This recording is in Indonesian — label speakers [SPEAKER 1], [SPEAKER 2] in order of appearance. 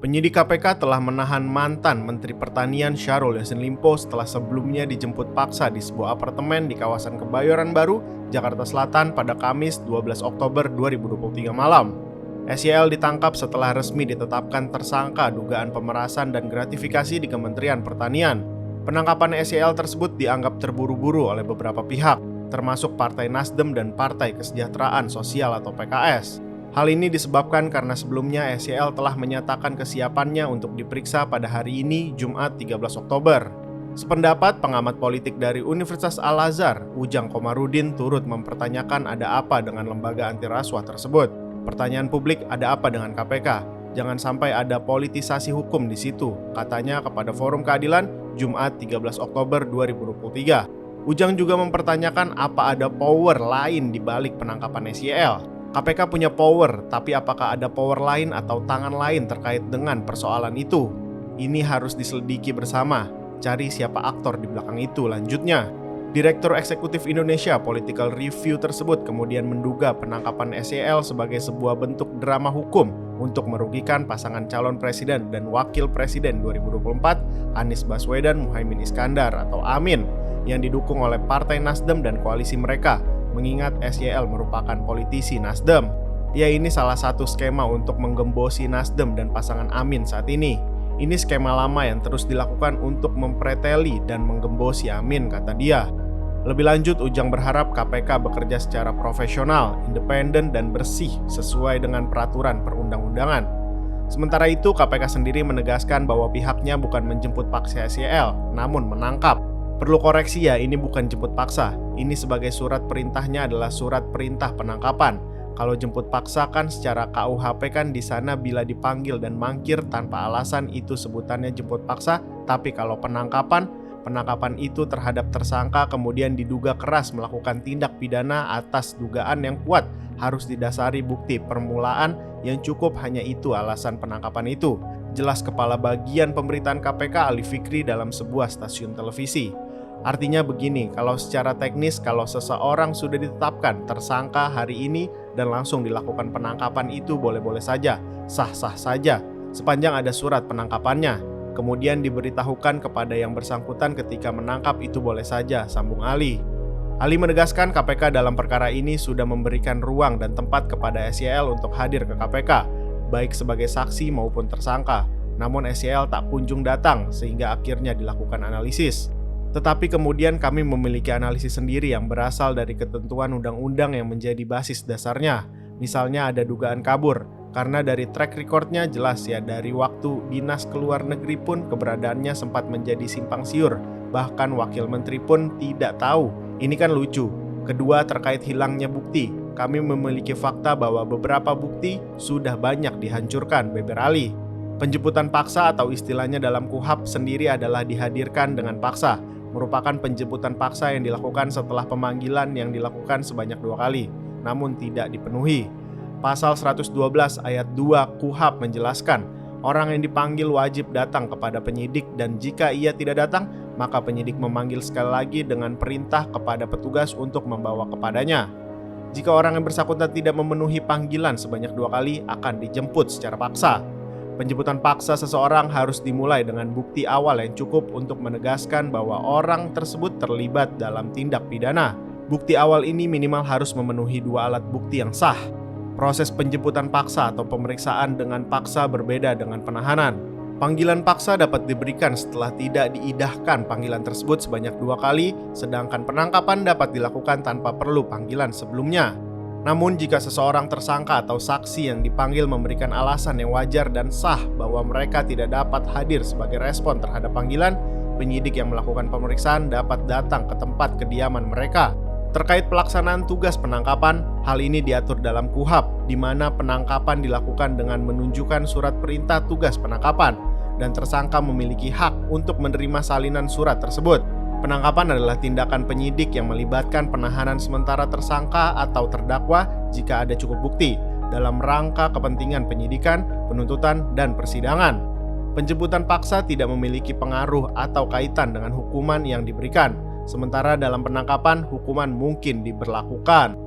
[SPEAKER 1] Penyidik KPK telah menahan mantan Menteri Pertanian Syahrul Yassin Limpo setelah sebelumnya dijemput paksa di sebuah apartemen di kawasan Kebayoran Baru, Jakarta Selatan pada Kamis 12 Oktober 2023 malam. SYL ditangkap setelah resmi ditetapkan tersangka dugaan pemerasan dan gratifikasi di Kementerian Pertanian. Penangkapan SYL tersebut dianggap terburu-buru oleh beberapa pihak, termasuk Partai Nasdem dan Partai Kesejahteraan Sosial atau PKS. Hal ini disebabkan karena sebelumnya SYL telah menyatakan kesiapannya untuk diperiksa pada hari ini, Jumat 13 Oktober. Sependapat, pengamat politik dari Universitas Al-Azhar, Ujang Komarudin, turut mempertanyakan ada apa dengan lembaga anti rasuah tersebut. Pertanyaan publik, ada apa dengan KPK? Jangan sampai ada politisasi hukum di situ, katanya kepada Forum Keadilan, Jumat 13 Oktober 2023. Ujang juga mempertanyakan apa ada power lain di balik penangkapan SYL. KPK punya power, tapi apakah ada power lain atau tangan lain terkait dengan persoalan itu? Ini harus diselidiki bersama, cari siapa aktor di belakang itu, lanjutnya. Direktur Eksekutif Indonesia Political Review tersebut kemudian menduga penangkapan SYL sebagai sebuah bentuk drama hukum untuk merugikan pasangan calon presiden dan wakil presiden 2024, Anies Baswedan Muhaimin Iskandar atau Amin, yang didukung oleh Partai Nasdem dan koalisi mereka, mengingat SYL merupakan politisi Nasdem. Ya, ini salah satu skema untuk menggembosi Nasdem dan pasangan Amin saat ini. Ini skema lama yang terus dilakukan untuk mempreteli dan menggembosi Amin, kata dia. Lebih lanjut, Ujang berharap KPK bekerja secara profesional, independen, dan bersih sesuai dengan peraturan perundang-undangan. Sementara itu, KPK sendiri menegaskan bahwa pihaknya bukan menjemput paksa SYL, namun menangkap. Perlu koreksi ya, ini bukan jemput paksa. Ini sebagai surat perintahnya adalah surat perintah penangkapan. Kalau jemput paksa kan secara KUHP kan di sana bila dipanggil dan mangkir tanpa alasan itu sebutannya jemput paksa. Tapi kalau penangkapan itu terhadap tersangka kemudian diduga keras melakukan tindak pidana atas dugaan yang kuat, harus didasari bukti permulaan yang cukup, hanya itu alasan penangkapan itu. Jelas Kepala Bagian Pemberitaan KPK Ali Fikri dalam sebuah stasiun televisi. Artinya begini, kalau secara teknis kalau seseorang sudah ditetapkan tersangka hari ini dan langsung dilakukan penangkapan itu boleh-boleh saja, sah-sah saja, sepanjang ada surat penangkapannya. Kemudian diberitahukan kepada yang bersangkutan ketika menangkap itu boleh saja, sambung Ali. Ali menegaskan KPK dalam perkara ini sudah memberikan ruang dan tempat kepada SYL untuk hadir ke KPK, baik sebagai saksi maupun tersangka. Namun SYL tak kunjung datang sehingga akhirnya dilakukan analisis. Tetapi kemudian kami memiliki analisis sendiri yang berasal dari ketentuan undang-undang yang menjadi basis dasarnya. Misalnya ada dugaan kabur, karena dari track recordnya jelas ya, dari waktu dinas keluar negeri pun keberadaannya sempat menjadi simpang siur. Bahkan wakil menteri pun tidak tahu. Ini kan lucu. Kedua, terkait hilangnya bukti. Kami memiliki fakta bahwa beberapa bukti sudah banyak dihancurkan, beber Ali. Penjemputan paksa atau istilahnya dalam KUHP sendiri adalah dihadirkan dengan paksa, merupakan penjemputan paksa yang dilakukan setelah pemanggilan yang dilakukan sebanyak 2 kali, namun tidak dipenuhi. Pasal 112 ayat 2 KUHP menjelaskan, orang yang dipanggil wajib datang kepada penyidik dan jika ia tidak datang, maka penyidik memanggil sekali lagi dengan perintah kepada petugas untuk membawa kepadanya. Jika orang yang bersangkutan tidak memenuhi panggilan sebanyak 2 kali, akan dijemput secara paksa. Penjemputan paksa seseorang harus dimulai dengan bukti awal yang cukup untuk menegaskan bahwa orang tersebut terlibat dalam tindak pidana. Bukti awal ini minimal harus memenuhi 2 alat bukti yang sah. Proses penjemputan paksa atau pemeriksaan dengan paksa berbeda dengan penahanan. Panggilan paksa dapat diberikan setelah tidak diidahkan panggilan tersebut sebanyak 2 kali, sedangkan penangkapan dapat dilakukan tanpa perlu panggilan sebelumnya. Namun jika seseorang tersangka atau saksi yang dipanggil memberikan alasan yang wajar dan sah bahwa mereka tidak dapat hadir sebagai respon terhadap panggilan, penyidik yang melakukan pemeriksaan dapat datang ke tempat kediaman mereka. Terkait pelaksanaan tugas penangkapan, hal ini diatur dalam KUHP, di mana penangkapan dilakukan dengan menunjukkan surat perintah tugas penangkapan, dan tersangka memiliki hak untuk menerima salinan surat tersebut. Penangkapan adalah tindakan penyidik yang melibatkan penahanan sementara tersangka atau terdakwa jika ada cukup bukti, dalam rangka kepentingan penyidikan, penuntutan, dan persidangan. Penjemputan paksa tidak memiliki pengaruh atau kaitan dengan hukuman yang diberikan. Sementara dalam penangkapan, hukuman mungkin diberlakukan.